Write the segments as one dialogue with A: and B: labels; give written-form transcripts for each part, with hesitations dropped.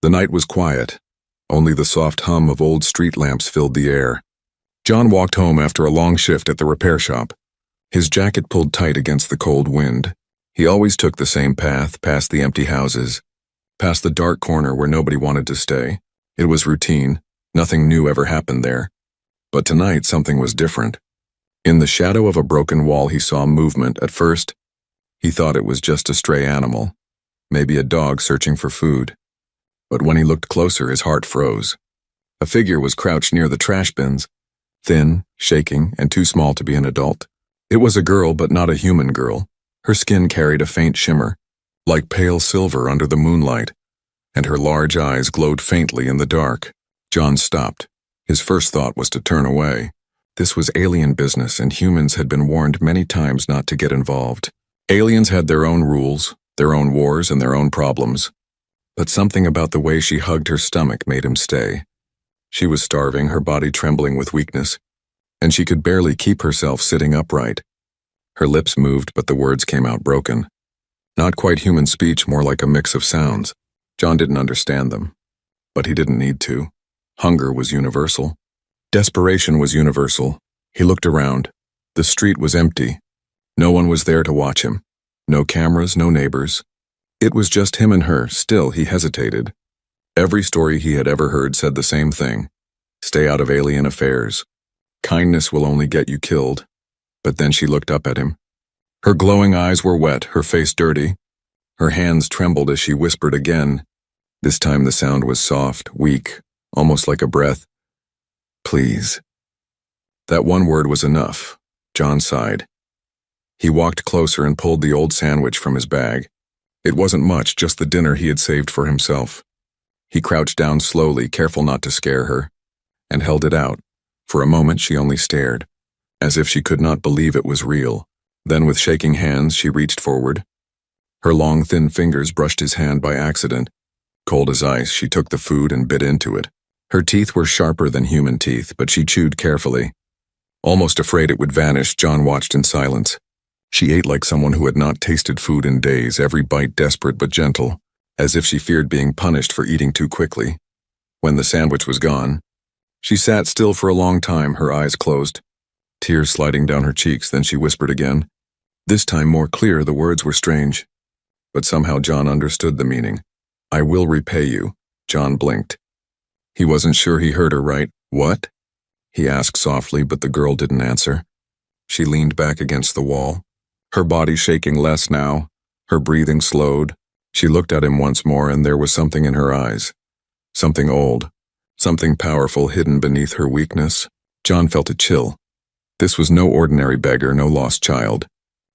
A: The night was quiet. Only the soft hum of old street lamps filled the air. John walked home after a long shift at the repair shop. His jacket pulled tight against the cold wind. He always took the same path, past the empty houses, past the dark corner where nobody wanted to stay. It was routine. Nothing new ever happened there. But tonight something was different. In the shadow of a broken wall he saw movement. At first, he thought it was just a stray animal, maybe a dog searching for food. But when he looked closer, his heart froze. A figure was crouched near the trash bins, thin, shaking, and too small to be an adult. It was a girl, but not a human girl. Her skin carried a faint shimmer, like pale silver under the moonlight, and her large eyes glowed faintly in the dark. John stopped. His first thought was to turn away. This was alien business, and humans had been warned many times not to get involved. Aliens had their own rules, their own wars, and their own problems. But something about the way she hugged her stomach made him stay. She was starving, her body trembling with weakness, and she could barely keep herself sitting upright. Her lips moved, but the words came out broken. Not quite human speech, more like a mix of sounds. John didn't understand them, but he didn't need to. Hunger was universal. Desperation was universal. He looked around. The street was empty. No one was there to watch him. No cameras, no neighbors. It was just him and her. Still, he hesitated. Every story he had ever heard said the same thing. Stay out of alien affairs. Kindness will only get you killed. But then she looked up at him. Her glowing eyes were wet, her face dirty. Her hands trembled as she whispered again. This time the sound was soft, weak, almost like a breath. Please. That one word was enough. John sighed. He walked closer and pulled the old sandwich from his bag. It wasn't much, just the dinner he had saved for himself. He crouched down slowly, careful not to scare her, and held it out. For a moment she only stared, as if she could not believe it was real. Then with shaking hands she reached forward. Her long, thin fingers brushed his hand by accident. Cold as ice, she took the food and bit into it. Her teeth were sharper than human teeth, but she chewed carefully. Almost afraid it would vanish, John watched in silence. She ate like someone who had not tasted food in days, every bite desperate but gentle, as if she feared being punished for eating too quickly. When the sandwich was gone, she sat still for a long time, her eyes closed, tears sliding down her cheeks. Then she whispered again. This time more clear. The words were strange, but somehow John understood the meaning. I will repay you. John blinked. He wasn't sure he heard her right. What? He asked softly, but the girl didn't answer. She leaned back against the wall, her body shaking less now, her breathing slowed. She looked at him once more, and there was something in her eyes. Something old, something powerful hidden beneath her weakness. John felt a chill. This was no ordinary beggar, no lost child.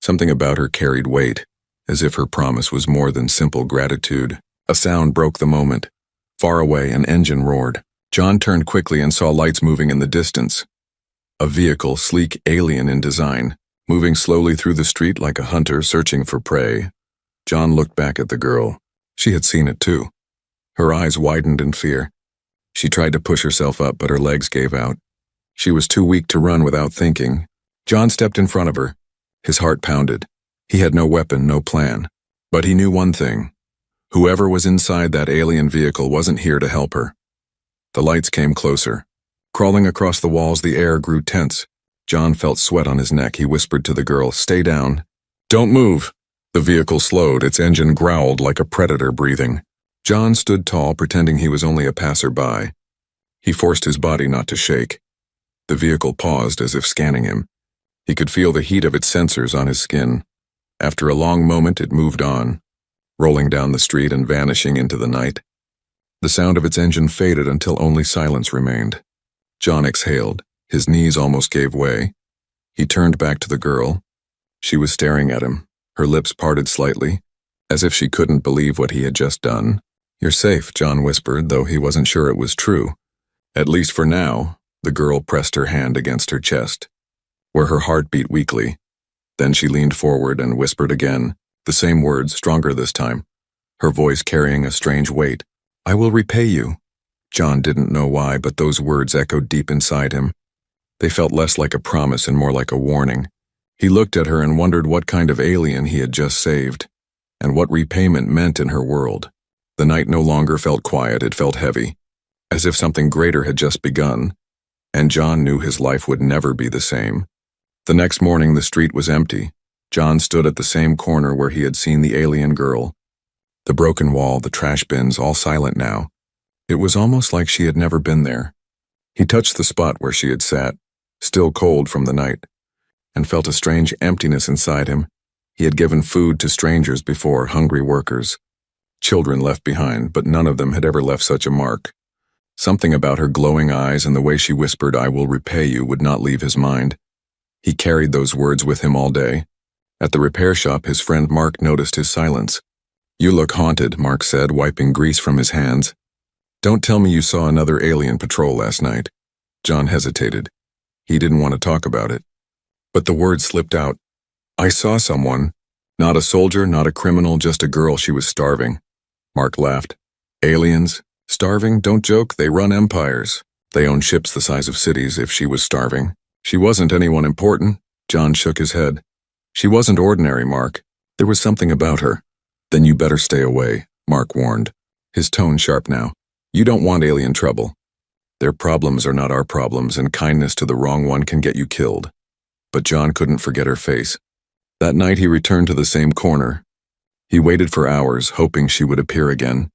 A: Something about her carried weight, as if her promise was more than simple gratitude. A sound broke the moment. Far away, an engine roared. John turned quickly and saw lights moving in the distance. A vehicle, sleek, alien in design, moving slowly through the street like a hunter searching for prey. John looked back at the girl. She had seen it too. Her eyes widened in fear. She tried to push herself up, but her legs gave out. She was too weak to run without thinking. John stepped in front of her. His heart pounded. He had no weapon, no plan. But he knew one thing. Whoever was inside that alien vehicle wasn't here to help her. The lights came closer. Crawling across the walls, the air grew tense. John felt sweat on his neck. He whispered to the girl, "Stay down. Don't move." The vehicle slowed. Its engine growled like a predator breathing. John stood tall, pretending he was only a passerby. He forced his body not to shake. The vehicle paused, as if scanning him. He could feel the heat of its sensors on his skin. After a long moment, it moved on, rolling down the street and vanishing into the night. The sound of its engine faded until only silence remained. John exhaled. His knees almost gave way. He turned back to the girl. She was staring at him, her lips parted slightly, as if she couldn't believe what he had just done. "You're safe," John whispered, though he wasn't sure it was true. At least for now. The girl pressed her hand against her chest, where her heart beat weakly. Then she leaned forward and whispered again, the same words, stronger this time, her voice carrying a strange weight. "I will repay you." John didn't know why, but those words echoed deep inside him. They felt less like a promise and more like a warning. He looked at her and wondered what kind of alien he had just saved, and what repayment meant in her world. The night no longer felt quiet, it felt heavy, as if something greater had just begun, and John knew his life would never be the same. The next morning the street was empty. John stood at the same corner where he had seen the alien girl. The broken wall, the trash bins, all silent now. It was almost like she had never been there. He touched the spot where she had sat, still cold from the night, and felt a strange emptiness inside him. He had given food to strangers before, hungry workers. Children left behind, but none of them had ever left such a mark. Something about her glowing eyes and the way she whispered, "I will repay you," would not leave his mind. He carried those words with him all day. At the repair shop, his friend Mark noticed his silence. "You look haunted," Mark said, wiping grease from his hands. "Don't tell me you saw another alien patrol last night." John hesitated. He didn't want to talk about it. But the words slipped out. "I saw someone. Not a soldier, not a criminal, just a girl. She was starving." Mark laughed. "Aliens? Starving? Don't joke, they run empires. They own ships the size of cities. If she was starving, she wasn't anyone important." John shook his head. "She wasn't ordinary, Mark. There was something about her." "Then you better stay away," Mark warned, his tone sharp now. "You don't want alien trouble. Their problems are not our problems, and kindness to the wrong one can get you killed." But John couldn't forget her face. That night he returned to the same corner. He waited for hours, hoping she would appear again.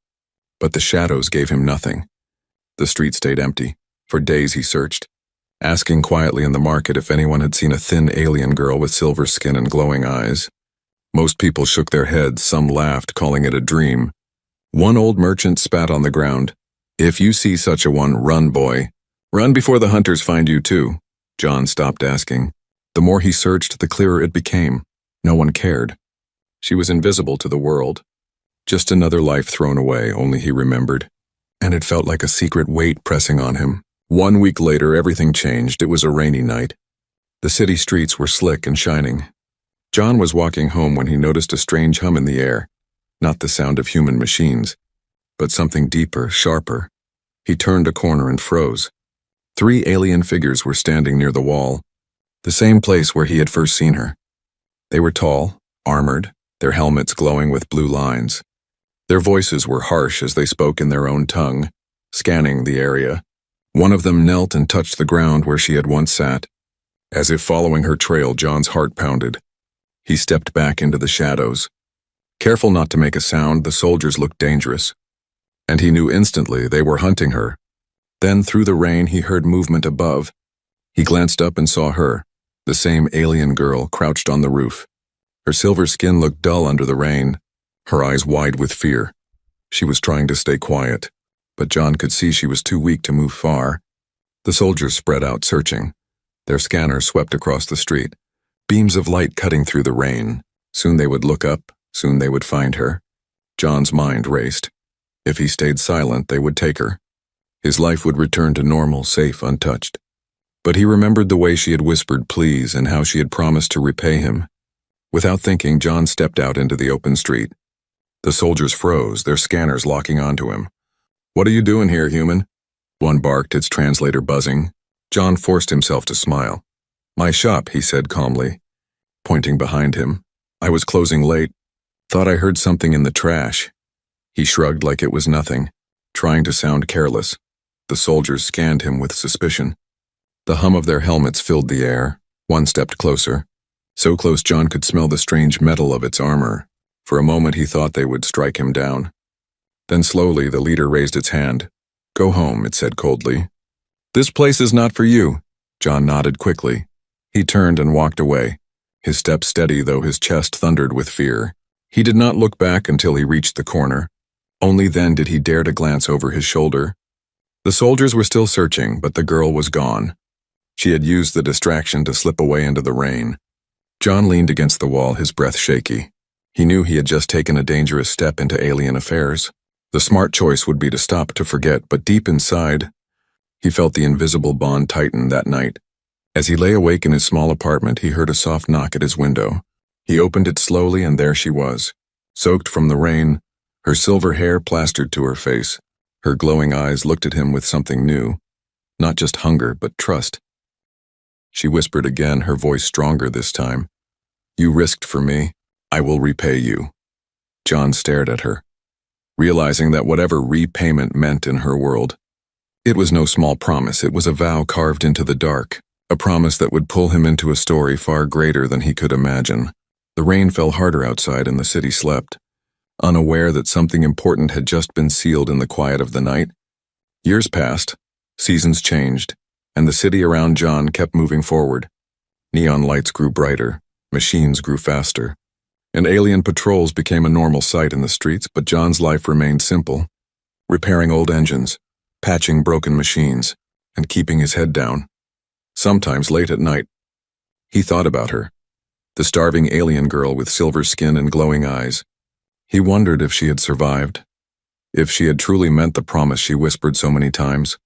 A: But the shadows gave him nothing. The street stayed empty. For days he searched, asking quietly in the market if anyone had seen a thin alien girl with silver skin and glowing eyes. Most people shook their heads, some laughed, calling it a dream. One old merchant spat on the ground. "If you see such a one, run, boy. Run before the hunters find you too." John stopped asking. The more he searched, the clearer it became. No one cared. She was invisible to the world. Just another life thrown away, only he remembered. And it felt like a secret weight pressing on him. 1 week later, everything changed. It was a rainy night. The city streets were slick and shining. John was walking home when he noticed a strange hum in the air. Not the sound of human machines, but something deeper, sharper. He turned a corner and froze. 3 alien figures were standing near the wall, the same place where he had first seen her. They were tall, armored, their helmets glowing with blue lines. Their voices were harsh as they spoke in their own tongue, scanning the area. One of them knelt and touched the ground where she had once sat. As if following her trail, John's heart pounded. He stepped back into the shadows. Careful not to make a sound, the soldiers looked dangerous. And he knew instantly they were hunting her. Then, through the rain, he heard movement above. He glanced up and saw her, the same alien girl, crouched on the roof. Her silver skin looked dull under the rain, her eyes wide with fear. She was trying to stay quiet, but John could see she was too weak to move far. The soldiers spread out, searching. Their scanners swept across the street, beams of light cutting through the rain. Soon they would look up, soon they would find her. John's mind raced. If he stayed silent, they would take her. His life would return to normal, safe, untouched. But he remembered the way she had whispered please and how she had promised to repay him. Without thinking, John stepped out into the open street. The soldiers froze, their scanners locking onto him. "What are you doing here, human?" One barked, its translator buzzing. John forced himself to smile. "My shop," he said calmly, pointing behind him. "I was closing late. Thought I heard something in the trash." He shrugged like it was nothing, trying to sound careless. The soldiers scanned him with suspicion. The hum of their helmets filled the air. One stepped closer. So close John could smell the strange metal of its armor. For a moment he thought they would strike him down. Then slowly the leader raised its hand. "Go home," it said coldly. "This place is not for you." John nodded quickly. He turned and walked away, his step steady though his chest thundered with fear. He did not look back until he reached the corner. Only then did he dare to glance over his shoulder. The soldiers were still searching, but the girl was gone. She had used the distraction to slip away into the rain. John leaned against the wall, his breath shaky. He knew he had just taken a dangerous step into alien affairs. The smart choice would be to stop, to forget, but deep inside, he felt the invisible bond tighten that night. As he lay awake in his small apartment, he heard a soft knock at his window. He opened it slowly, and there she was, soaked from the rain, her silver hair plastered to her face. Her glowing eyes looked at him with something new, not just hunger, but trust. She whispered again, her voice stronger this time. "You risked for me. I will repay you." John stared at her. realizing that whatever repayment meant in her world, it was no small promise. It was a vow carved into the dark, a promise that would pull him into a story far greater than he could imagine. The rain fell harder outside and the city slept, unaware that something important had just been sealed in the quiet of the night. Years passed, seasons changed, and the city around John kept moving forward. Neon lights grew brighter, machines grew faster, and alien patrols became a normal sight in the streets, but John's life remained simple, repairing old engines, patching broken machines, and keeping his head down. Sometimes late at night, he thought about her, the starving alien girl with silver skin and glowing eyes. He wondered if she had survived, if she had truly meant the promise she whispered so many times.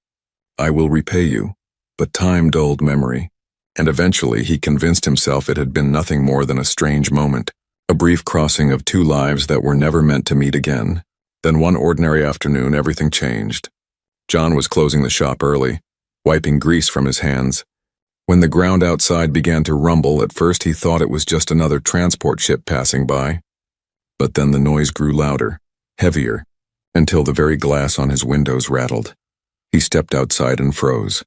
A: I will repay you. But time dulled memory, and eventually he convinced himself it had been nothing more than a strange moment, a brief crossing of two lives that were never meant to meet again. Then one ordinary afternoon, everything changed. John was closing the shop early, wiping grease from his hands. When the ground outside began to rumble, at first he thought it was just another transport ship passing by. But then the noise grew louder, heavier, until the very glass on his windows rattled. He stepped outside and froze.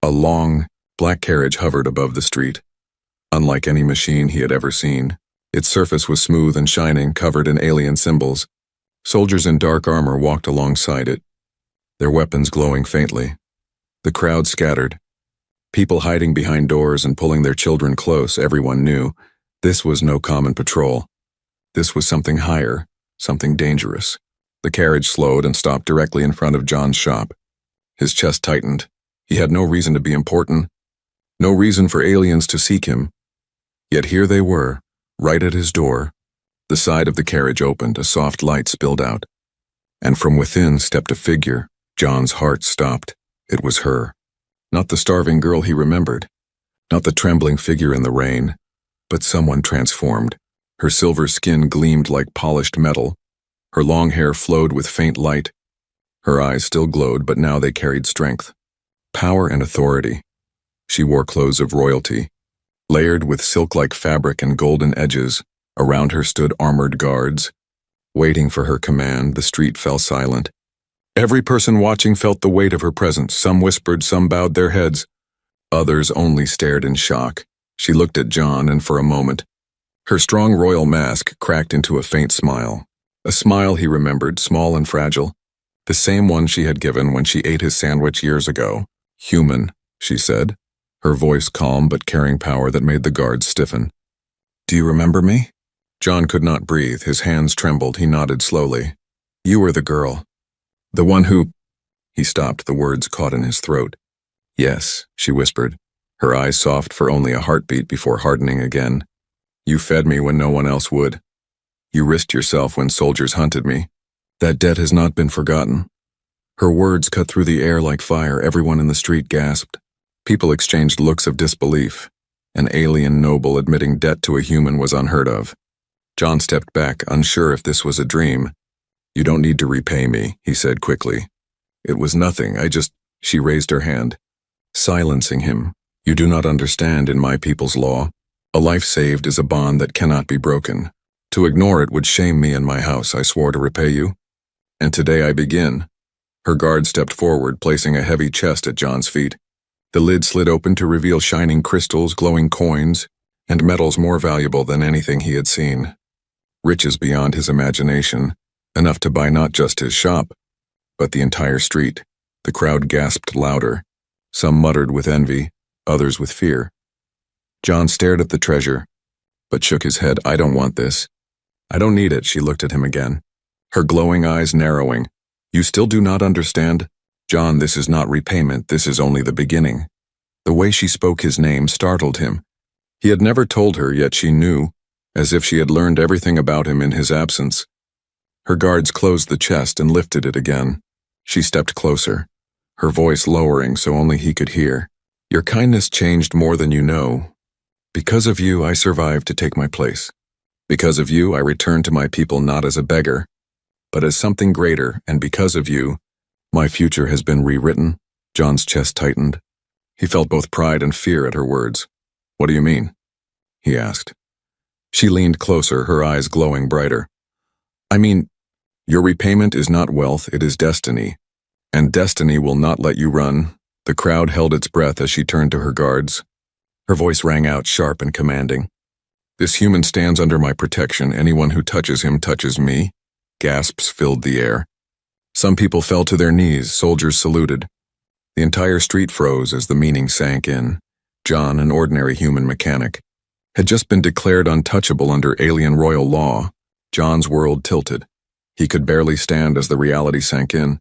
A: A long, black carriage hovered above the street. Unlike any machine he had ever seen, its surface was smooth and shining, covered in alien symbols. Soldiers in dark armor walked alongside it, their weapons glowing faintly. The crowd scattered. People hiding behind doors and pulling their children close. Everyone knew this was no common patrol. This was something higher, something dangerous. The carriage slowed and stopped directly in front of John's shop. His chest tightened. He had no reason to be important, no reason for aliens to seek him. Yet here they were, right at his door. The side of the carriage opened, a soft light spilled out, and from within stepped a figure. John's heart stopped. It was her. Not the starving girl he remembered, not the trembling figure in the rain, but someone transformed. Her silver skin gleamed like polished metal. Her long hair flowed with faint light. Her eyes still glowed, but now they carried strength, power, and authority. She wore clothes of royalty, layered with silk-like fabric and golden edges. Around her stood armored guards. Waiting for her command, the street fell silent. Every person watching felt the weight of her presence. Some whispered, some bowed their heads. Others only stared in shock. She looked at John, and for a moment, her strong royal mask cracked into a faint smile. A smile he remembered, small and fragile. The same one she had given when she ate his sandwich years ago. Human, she said, her voice calm but carrying power that made the guards stiffen. Do you remember me? John could not breathe. His hands trembled. He nodded slowly. You were the girl. The one who... He stopped, the words caught in his throat. Yes, she whispered, her eyes soft for only a heartbeat before hardening again. You fed me when no one else would. You risked yourself when soldiers hunted me. That debt has not been forgotten. Her words cut through the air like fire. Everyone in the street gasped. People exchanged looks of disbelief. An alien noble admitting debt to a human was unheard of. John stepped back, unsure if this was a dream. You don't need to repay me, he said quickly. It was nothing, She raised her hand, silencing him. You do not understand in my people's law. A life saved is a bond that cannot be broken. To ignore it would shame me and my house. I swore to repay you. And today I begin. Her guard stepped forward, placing a heavy chest at John's feet. The lid slid open to reveal shining crystals, glowing coins, and metals more valuable than anything he had seen. Riches beyond his imagination, enough to buy not just his shop, but the entire street. The crowd gasped louder. Some muttered with envy, others with fear. John stared at the treasure, but shook his head. I don't want this. I don't need it. She looked at him again, her glowing eyes narrowing. You still do not understand? John, this is not repayment. This is only the beginning. The way she spoke his name startled him. He had never told her, yet she knew, as if she had learned everything about him in his absence. Her guards closed the chest and lifted it again. She stepped closer, her voice lowering so only he could hear. Your kindness changed more than you know. Because of you, I survived to take my place. Because of you, I returned to my people not as a beggar, but as something greater, and because of you, my future has been rewritten. John's chest tightened. He felt both pride and fear at her words. What do you mean? He asked. She leaned closer, her eyes glowing brighter. I mean, Your repayment is not wealth, it is destiny. And destiny will not let you run. The crowd held its breath as she turned to her guards. Her voice rang out sharp and commanding. This human stands under my protection. Anyone who touches him touches me. Gasps filled the air. Some people fell to their knees, soldiers saluted. The entire street froze as the meaning sank in. John, an ordinary human mechanic, had just been declared untouchable under alien royal law. John's world tilted. He could barely stand as the reality sank in.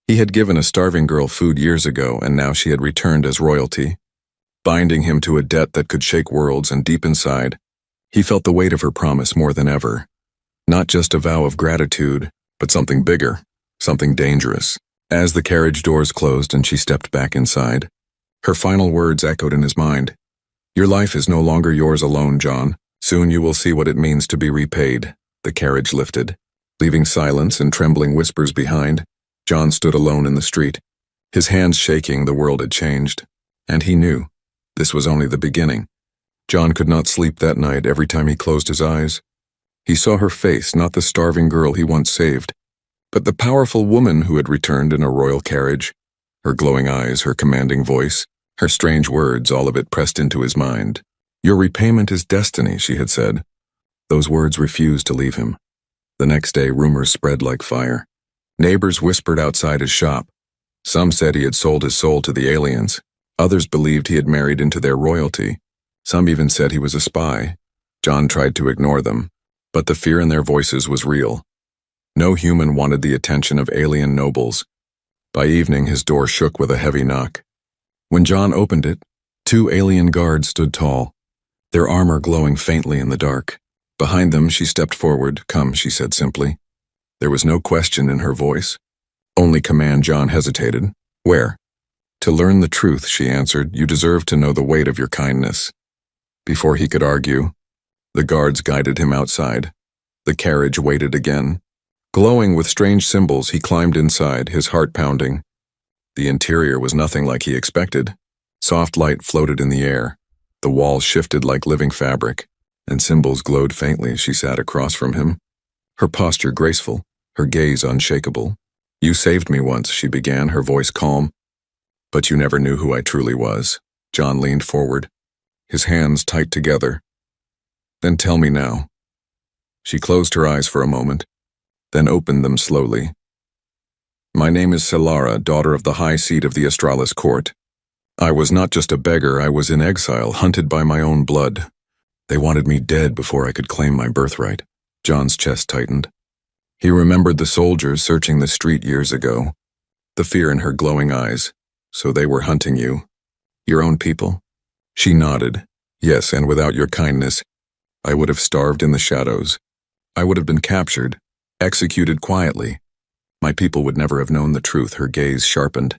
A: He had given a starving girl food years ago, and now she had returned as royalty, binding him to a debt that could shake worlds, and deep inside, he felt the weight of her promise more than ever. Not just a vow of gratitude, but something bigger, something dangerous. As the carriage doors closed and she stepped back inside, her final words echoed in his mind. Your life is no longer yours alone, John. Soon you will see what it means to be repaid. The carriage lifted. Leaving silence and trembling whispers behind, John stood alone in the street. His hands shaking, the world had changed. And he knew. This was only the beginning. John could not sleep that night. Every time he closed his eyes, he saw her face, not the starving girl he once saved, but the powerful woman who had returned in a royal carriage. Her glowing eyes, her commanding voice, her strange words, all of it pressed into his mind. Your repayment is destiny, she had said. Those words refused to leave him. The next day, rumors spread like fire. Neighbors whispered outside his shop. Some said he had sold his soul to the aliens. Others believed he had married into their royalty. Some even said he was a spy. John tried to ignore them, but the fear in their voices was real. No human wanted the attention of alien nobles. By evening, his door shook with a heavy knock. When John opened it, 2 alien guards stood tall, their armor glowing faintly in the dark. Behind them, she stepped forward. Come, she said simply. There was no question in her voice. Only command. John hesitated. Where? To learn the truth, she answered. You deserve to know the weight of your kindness. Before he could argue, the guards guided him outside. The carriage waited again. Glowing with strange symbols, he climbed inside, his heart pounding. The interior was nothing like he expected. Soft light floated in the air. The walls shifted like living fabric, and symbols glowed faintly as she sat across from him. Her posture graceful, her gaze unshakable. You saved me once, she began, her voice calm. But you never knew who I truly was. John leaned forward, his hands tight together. Then tell me now. She closed her eyes for a moment, then opened them slowly. My name is Solara, daughter of the high seat of the Astralis court. I was not just a beggar, I was in exile, hunted by my own blood. They wanted me dead before I could claim my birthright. John's chest tightened. He remembered the soldiers searching the street years ago, the fear in her glowing eyes. So they were hunting you. Your own people? She nodded. Yes, and without your kindness, I would have starved in the shadows. I would have been captured, executed quietly. My people would never have known the truth. Her gaze sharpened.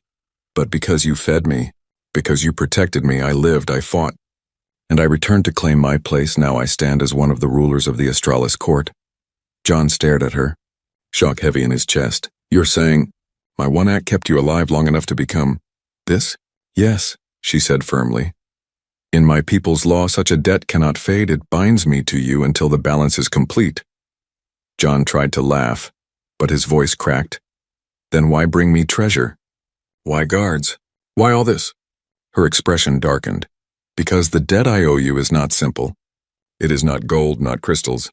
A: But because you fed me, because you protected me, I lived, I fought. And I returned to claim my place. Now I stand as one of the rulers of the Astralis court. John stared at her, shock heavy in his chest. You're saying, my one act kept you alive long enough to become this? Yes, she said firmly. In my people's law, such a debt cannot fade. It binds me to you until the balance is complete. John tried to laugh, but his voice cracked. Then why bring me treasure? Why guards? Why all this? Her expression darkened. Because the debt I owe you is not simple. It is not gold, not crystals.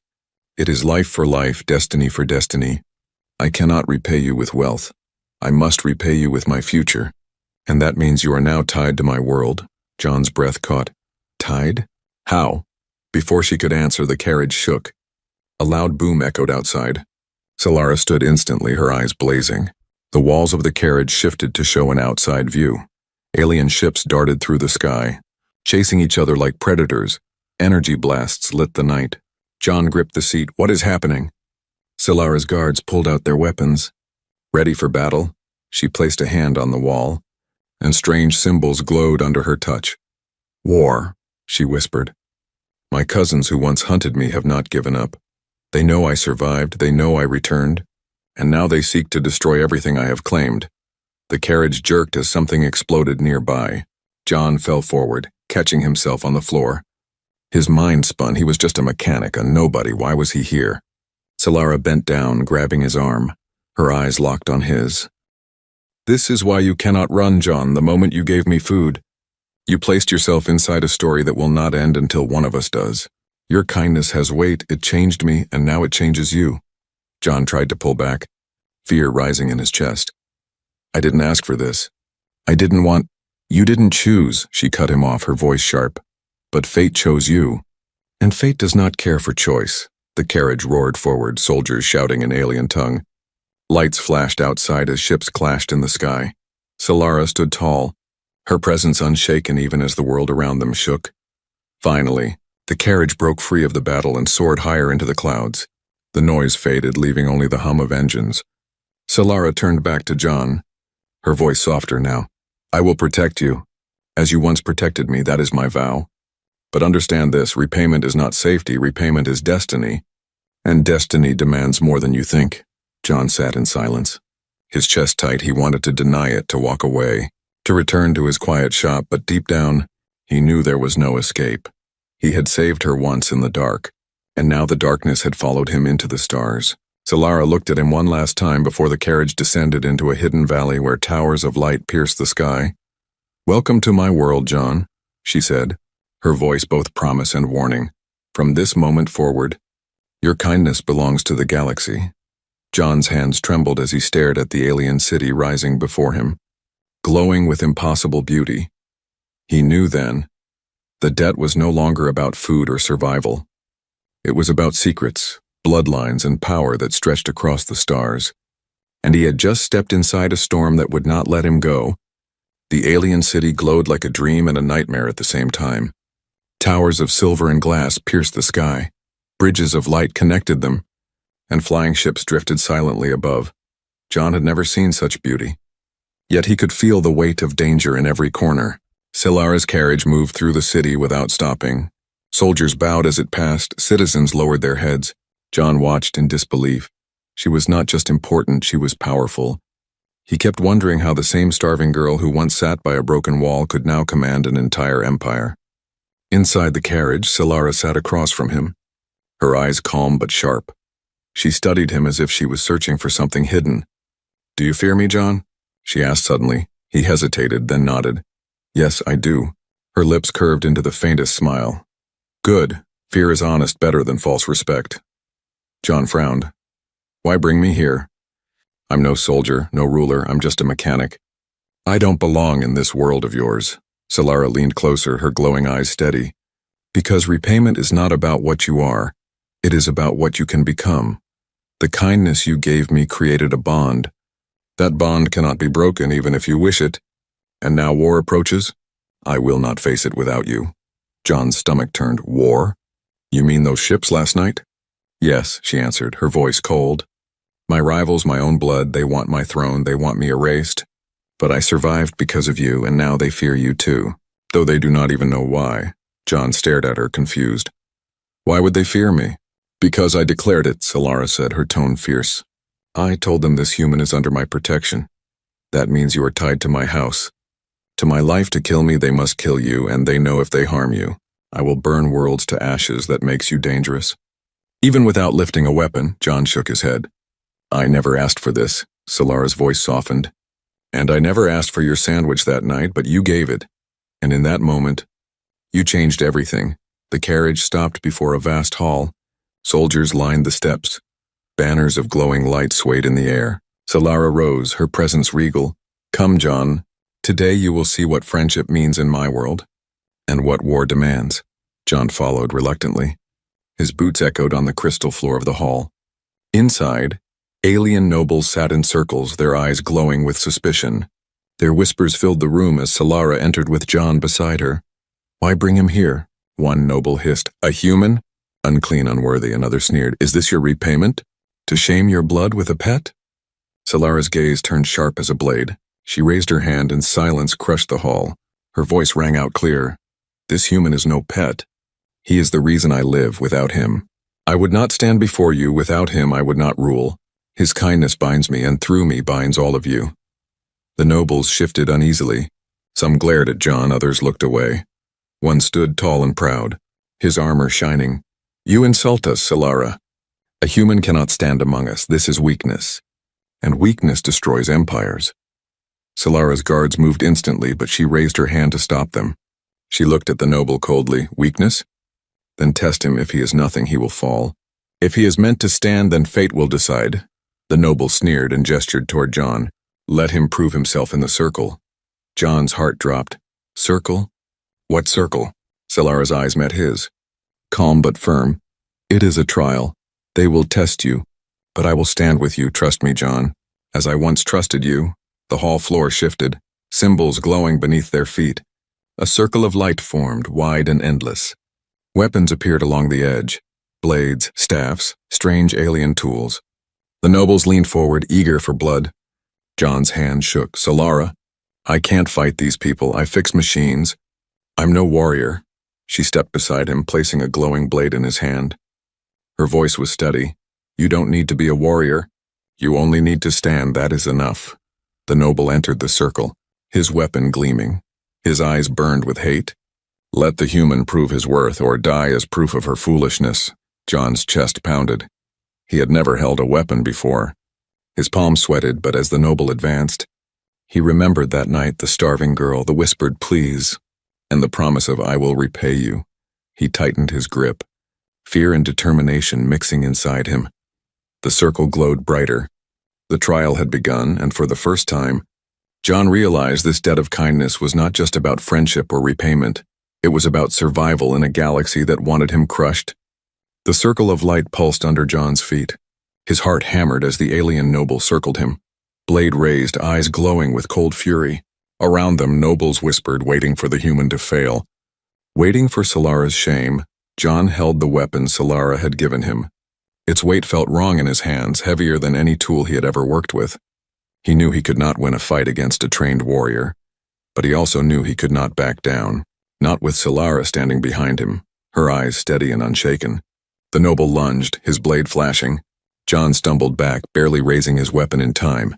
A: It is life for life, destiny for destiny. I cannot repay you with wealth. I must repay you with my future. And that means you are now tied to my world. John's breath caught. Tied? How? Before she could answer, the carriage shook. A loud boom echoed outside. Solara stood instantly, her eyes blazing. The walls of the carriage shifted to show an outside view. Alien ships darted through the sky, chasing each other like predators. Energy blasts lit the night. John gripped the seat. What is happening? Solara's guards pulled out their weapons. Ready for battle? She placed a hand on the wall, and strange symbols glowed under her touch. War, she whispered. My cousins who once hunted me have not given up. They know I survived, they know I returned, and now they seek to destroy everything I have claimed. The carriage jerked as something exploded nearby. John fell forward, catching himself on the floor. His mind spun. He was just a mechanic, a nobody. Why was he here? Solara bent down, grabbing his arm, her eyes locked on his. This is why you cannot run, John, the moment you gave me food. You placed yourself inside a story that will not end until one of us does. Your kindness has weight, it changed me, and now it changes you. John tried to pull back, fear rising in his chest. I didn't ask for this. I didn't want. You didn't choose, she cut him off, her voice sharp. But fate chose you. And fate does not care for choice. The carriage roared forward, soldiers shouting in alien tongue. Lights flashed outside as ships clashed in the sky. Solara stood tall, her presence unshaken even as the world around them shook. Finally, the carriage broke free of the battle and soared higher into the clouds. The noise faded, leaving only the hum of engines. Solara turned back to John, her voice softer now. I will protect you. As you once protected me, that is my vow. But understand this, repayment is not safety, repayment is destiny. And destiny demands more than you think. John sat in silence. His chest tight, he wanted to deny it, to walk away, to return to his quiet shop, but deep down, he knew there was no escape. He had saved her once in the dark, and now the darkness had followed him into the stars. Solara looked at him one last time before the carriage descended into a hidden valley where towers of light pierced the sky. Welcome to my world, John, she said, her voice both promise and warning. From this moment forward, your kindness belongs to the galaxy. John's hands trembled as he stared at the alien city rising before him, glowing with impossible beauty. He knew then, the debt was no longer about food or survival. It was about secrets, bloodlines, and power that stretched across the stars. And he had just stepped inside a storm that would not let him go. The alien city glowed like a dream and a nightmare at the same time. Towers of silver and glass pierced the sky. Bridges of light connected them, and flying ships drifted silently above. John had never seen such beauty. Yet he could feel the weight of danger in every corner. Solara's carriage moved through the city without stopping. Soldiers bowed as it passed, citizens lowered their heads. John watched in disbelief. She was not just important, she was powerful. He kept wondering how the same starving girl who once sat by a broken wall could now command an entire empire. Inside the carriage, Solara sat across from him, her eyes calm but sharp. She studied him as if she was searching for something hidden. Do you fear me, John? She asked suddenly. He hesitated, then nodded. Yes, I do. Her lips curved into the faintest smile. Good. Fear is honest, better than false respect. John frowned. Why bring me here? I'm no soldier, no ruler, I'm just a mechanic. I don't belong in this world of yours. Solara leaned closer, her glowing eyes steady. Because repayment is not about what you are. It is about what you can become. The kindness you gave me created a bond. That bond cannot be broken even if you wish it. And now war approaches? I will not face it without you. John's stomach turned. War? You mean those ships last night? Yes, she answered, her voice cold. My rivals, my own blood, they want my throne, they want me erased. But I survived because of you, and now they fear you too. Though they do not even know why. John stared at her, confused. Why would they fear me? Because I declared it, Solara said, her tone fierce. I told them this human is under my protection. That means you are tied to my house. To my life to kill me, they must kill you, and they know if they harm you. I will burn worlds to ashes. That makes you dangerous. Even without lifting a weapon, John shook his head. I never asked for this, Solara's voice softened. And I never asked for your sandwich that night, but you gave it. And in that moment, you changed everything. The carriage stopped before a vast hall. Soldiers lined the steps. Banners of glowing light swayed in the air. Solara rose, her presence regal. Come, John. Today you will see what friendship means in my world, and what war demands. John followed reluctantly. His boots echoed on the crystal floor of the hall. Inside, alien nobles sat in circles, their eyes glowing with suspicion. Their whispers filled the room as Solara entered with John beside her. Why bring him here? One noble hissed. A human? Unclean, unworthy, another sneered. Is this your repayment? To shame your blood with a pet? Solara's gaze turned sharp as a blade. She raised her hand and silence crushed the hall. Her voice rang out clear. This human is no pet. He is the reason I live. Without him, I would not stand before you. Without him, I would not rule. His kindness binds me, and through me binds all of you. The nobles shifted uneasily. Some glared at John, others looked away. One stood tall and proud, his armor shining. You insult us, Solara. A human cannot stand among us. This is weakness. And weakness destroys empires. Solara's guards moved instantly, but she raised her hand to stop them. She looked at the noble coldly. Weakness? Then test him. If he is nothing, he will fall. If he is meant to stand, then fate will decide. The noble sneered and gestured toward John. Let him prove himself in the circle. John's heart dropped. Circle? What circle? Solara's eyes met his. Calm but firm. It is a trial. They will test you. But I will stand with you, trust me, John. As I once trusted you. The hall floor shifted, symbols glowing beneath their feet. A circle of light formed, wide and endless. Weapons appeared along the edge. Blades, staffs, strange alien tools. The nobles leaned forward, eager for blood. John's hand shook. Solara, I can't fight these people. I fix machines. I'm no warrior. She stepped beside him, placing a glowing blade in his hand. Her voice was steady. You don't need to be a warrior. You only need to stand, that is enough. The noble entered the circle, his weapon gleaming. His eyes burned with hate. Let the human prove his worth or die as proof of her foolishness. John's chest pounded. He had never held a weapon before. His palms sweated, but as the noble advanced, he remembered that night the starving girl, the whispered please, and the promise of I will repay you. He tightened his grip, fear and determination mixing inside him. The circle glowed brighter. The trial had begun, and for the first time, John realized this debt of kindness was not just about friendship or repayment. It was about survival in a galaxy that wanted him crushed. The circle of light pulsed under John's feet. His heart hammered as the alien noble circled him. Blade raised, eyes glowing with cold fury. Around them, nobles whispered, waiting for the human to fail. Waiting for Solara's shame, John held the weapon Solara had given him. Its weight felt wrong in his hands, heavier than any tool he had ever worked with. He knew he could not win a fight against a trained warrior, but he also knew he could not back down, not with Solara standing behind him, her eyes steady and unshaken. The noble lunged, his blade flashing. John stumbled back, barely raising his weapon in time.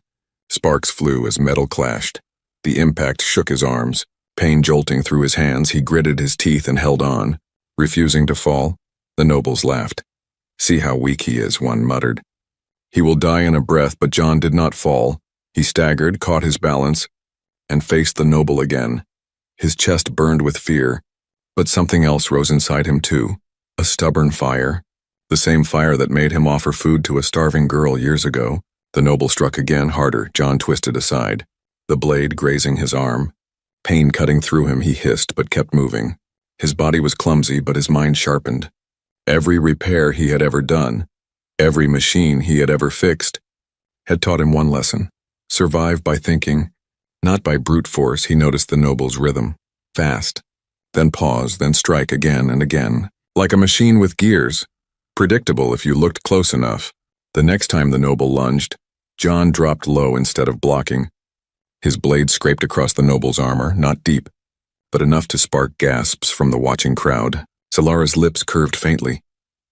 A: Sparks flew as metal clashed. The impact shook his arms. Pain jolting through his hands, he gritted his teeth and held on. Refusing to fall, the nobles laughed. See how weak he is, one muttered. He will die in a breath, but John did not fall. He staggered, caught his balance, and faced the noble again. His chest burned with fear, but something else rose inside him too. A stubborn fire. The same fire that made him offer food to a starving girl years ago. The noble struck again, harder. John twisted aside, the blade grazing his arm. Pain cutting through him, he hissed but kept moving. His body was clumsy, but his mind sharpened. Every repair he had ever done, every machine he had ever fixed, had taught him one lesson. Survive by thinking, not by brute force. He noticed the noble's rhythm. Fast, then pause, then strike again and again. Like a machine with gears. Predictable if you looked close enough. The next time the noble lunged, John dropped low instead of blocking. His blade scraped across the noble's armor, not deep, but enough to spark gasps from the watching crowd. Solara's lips curved faintly,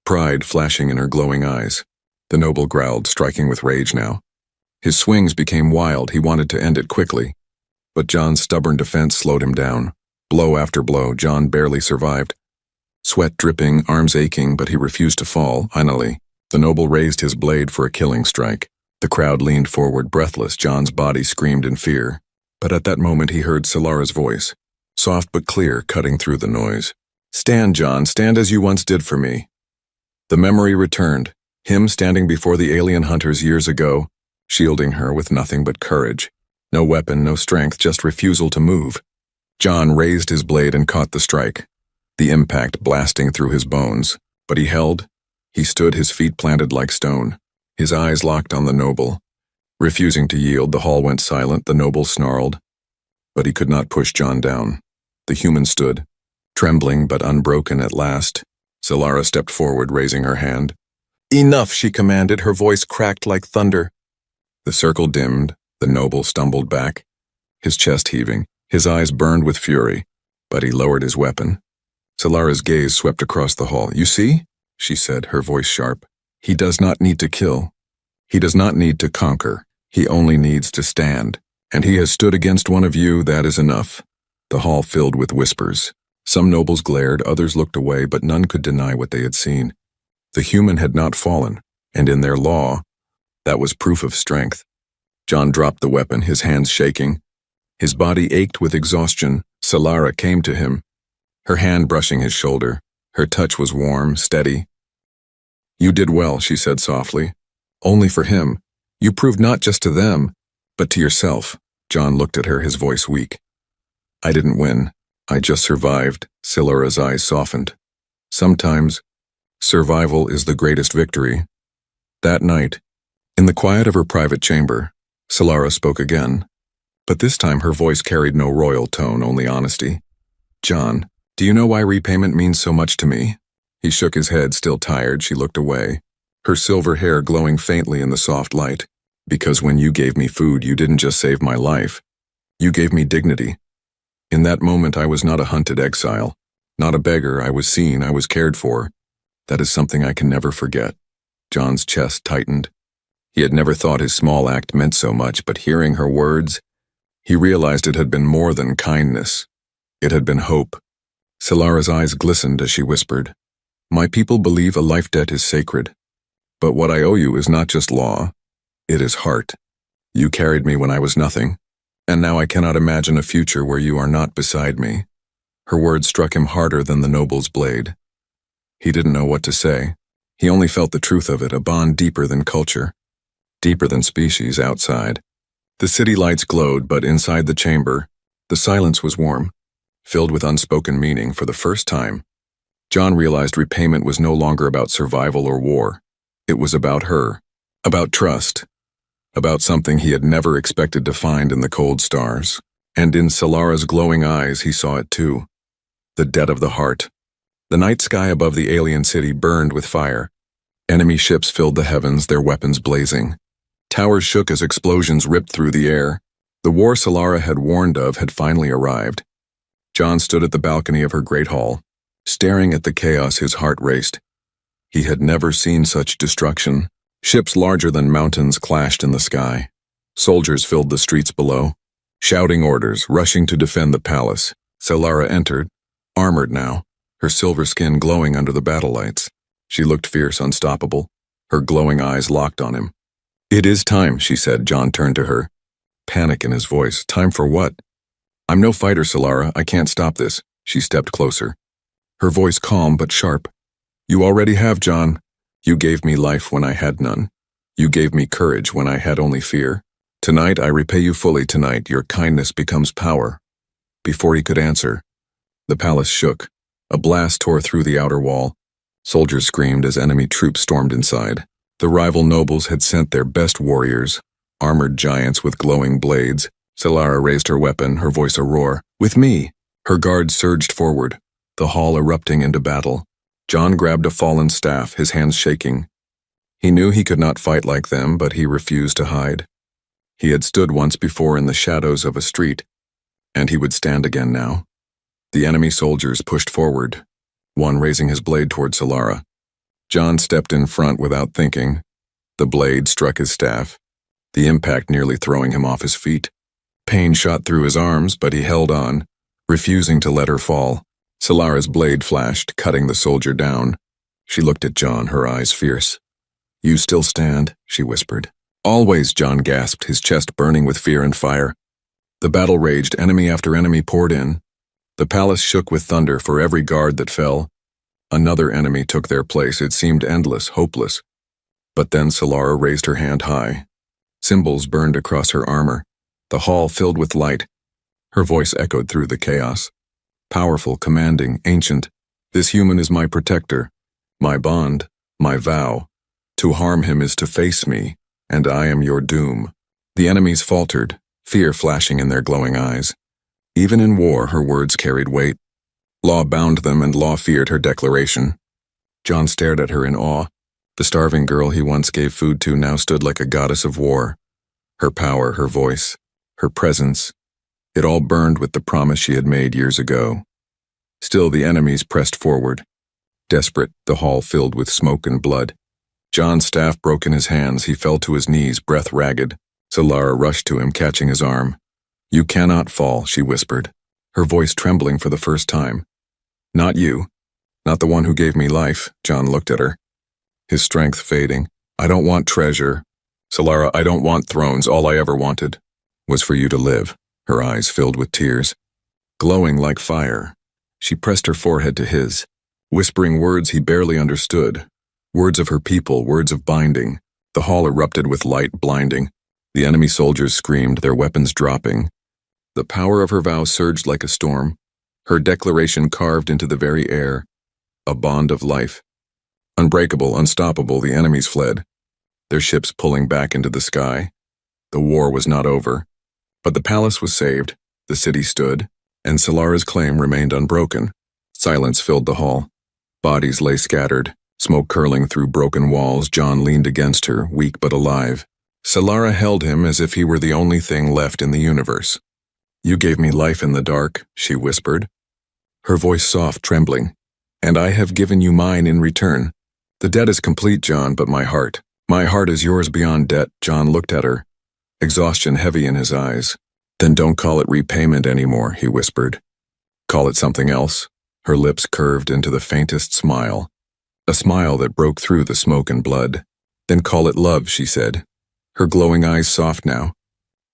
A: pride flashing in her glowing eyes. The noble growled, striking with rage now. His swings became wild. He wanted to end it quickly, but John's stubborn defense slowed him down. Blow after blow, John barely survived. Sweat dripping, arms aching, but he refused to fall. Finally, the noble raised his blade for a killing strike. The crowd leaned forward, breathless. John's body screamed in fear. But at that moment he heard Solara's voice, soft but clear, cutting through the noise. Stand, John, stand as you once did for me. The memory returned, him standing before the alien hunters years ago, shielding her with nothing but courage. No weapon, no strength, just refusal to move. John raised his blade and caught the strike, the impact blasting through his bones. But he held. He stood, his feet planted like stone, his eyes locked on the noble. Refusing to yield, the hall went silent. The noble snarled. But he could not push John down. The human stood, trembling but unbroken at last. Solara stepped forward, raising her hand. Enough, she commanded, her voice cracked like thunder. The circle dimmed, the noble stumbled back, his chest heaving, his eyes burned with fury, but he lowered his weapon. Solara's gaze swept across the hall. You see, she said, her voice sharp. He does not need to kill. He does not need to conquer. He only needs to stand. And he has stood against one of you, that is enough. The hall filled with whispers. Some nobles glared, others looked away, but none could deny what they had seen. The human had not fallen. and in their law, that was proof of strength. John dropped the weapon, his hands shaking. His body ached with exhaustion. Solara came to him, her hand brushing his shoulder. Her touch was warm, steady. "You did well," she said softly. "Only for him. You proved not just to them, but to yourself." John looked at her, his voice weak. "I didn't win. I just survived." Solara's eyes softened. "Sometimes, survival is the greatest victory." That night, in the quiet of her private chamber, Solara spoke again. But this time her voice carried no royal tone, only honesty. "John, do you know why repayment means so much to me?" He shook his head, still tired. She looked away, her silver hair glowing faintly in the soft light. "Because when you gave me food, you didn't just save my life. You gave me dignity. In that moment, I was not a hunted exile, not a beggar. I was seen, I was cared for. That is something I can never forget." John's chest tightened. He had never thought his small act meant so much, but hearing her words, he realized it had been more than kindness. It had been hope. Solara's eyes glistened as she whispered, "My people believe a life debt is sacred. But what I owe you is not just law, it is heart. You carried me when I was nothing, and now I cannot imagine a future where you are not beside me." Her words struck him harder than the noble's blade. He didn't know what to say. He only felt the truth of it, a bond deeper than culture, deeper than species outside. The city lights glowed, but inside the chamber, the silence was warm, filled with unspoken meaning. For the first time, John realized repayment was no longer about survival or war. It was about her, about trust, about something he had never expected to find in the cold stars. And in Solara's glowing eyes he saw it too, the debt of the heart. The night sky above the alien city burned with fire. Enemy ships filled the heavens, their weapons blazing. Towers shook as explosions ripped through the air. The war Solara had warned of had finally arrived. John stood at the balcony of her great hall. Staring at the chaos, his heart raced. He had never seen such destruction. Ships larger than mountains clashed in the sky. Soldiers filled the streets below, shouting orders, rushing to defend the palace. Solara entered, armored now, her silver skin glowing under the battle lights. She looked fierce, unstoppable, her glowing eyes locked on him. "It is time," she said. John turned to her, panic in his voice. "Time for what?" "I'm no fighter, Solara. I can't stop this." She stepped closer, her voice calm but sharp. "You already have, John. You gave me life when I had none. You gave me courage when I had only fear. Tonight I repay you fully. Tonight your kindness becomes power." Before he could answer, the palace shook. A blast tore through the outer wall. Soldiers screamed as enemy troops stormed inside. The rival nobles had sent their best warriors, armored giants with glowing blades. Solara raised her weapon, her voice a roar. "With me!" Her guards surged forward, the hall erupting into battle. John grabbed a fallen staff, his hands shaking. He knew he could not fight like them, but he refused to hide. He had stood once before in the shadows of a street, and he would stand again now. The enemy soldiers pushed forward, one raising his blade toward Solara. John stepped in front without thinking. The blade struck his staff, the impact nearly throwing him off his feet. Pain shot through his arms, but he held on, refusing to let her fall. Solara's blade flashed, cutting the soldier down. She looked at John, her eyes fierce. "You still stand," she whispered. "Always," John gasped, his chest burning with fear and fire. The battle raged, enemy after enemy poured in. The palace shook with thunder for every guard that fell. Another enemy took their place. It seemed endless, hopeless. But then Solara raised her hand high. Symbols burned across her armor. The hall filled with light. Her voice echoed through the chaos. Powerful, commanding, ancient. "This human is my protector, my bond, my vow. To harm him is to face me, and I am your doom." The enemies faltered, fear flashing in their glowing eyes. Even in war, her words carried weight. Law bound them, and law feared her declaration. John stared at her in awe. The starving girl he once gave food to now stood like a goddess of war. Her power, her voice, her presence, it all burned with the promise she had made years ago. Still, the enemies pressed forward. Desperate, the hall filled with smoke and blood. John's staff broke in his hands. He fell to his knees, breath ragged. Solara rushed to him, catching his arm. "You cannot fall," she whispered, her voice trembling for the first time. "Not you. Not the one who gave me life." John looked at her, his strength fading. I don't want treasure. Solara, I don't want thrones. All I ever wanted was for you to live. Her eyes filled with tears. Glowing like fire, she pressed her forehead to his, whispering words he barely understood. Words of her people, words of binding. The hall erupted with light blinding. The enemy soldiers screamed, their weapons dropping. The power of her vow surged like a storm, her declaration carved into the very air. A bond of life. Unbreakable, unstoppable, the enemies fled, their ships pulling back into the sky. The war was not over, but the palace was saved, the city stood, and Solara's claim remained unbroken. Silence filled the hall. Bodies lay scattered, smoke curling through broken walls. John leaned against her, weak but alive. Solara held him as if he were the only thing left in the universe. You gave me life in the dark, she whispered, her voice soft, trembling, and I have given you mine in return. The debt is complete, John, but my heart is yours beyond debt. John looked at her, exhaustion heavy in his eyes. Then don't call it repayment anymore, he whispered. Call it something else. Her lips curved into the faintest smile, a smile that broke through the smoke and blood. Then call it love, she said, her glowing eyes soft now,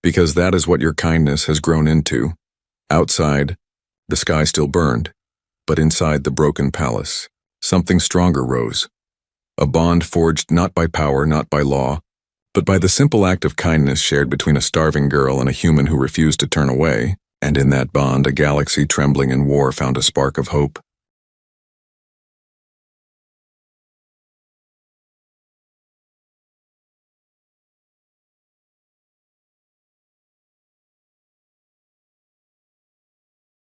A: because that is what your kindness has grown into. Outside, the sky still burned, but inside the broken palace, something stronger rose. A bond forged not by power, not by law, but by the simple act of kindness shared between a starving girl and a human who refused to turn away. And in that bond, a galaxy trembling in war found a spark of hope.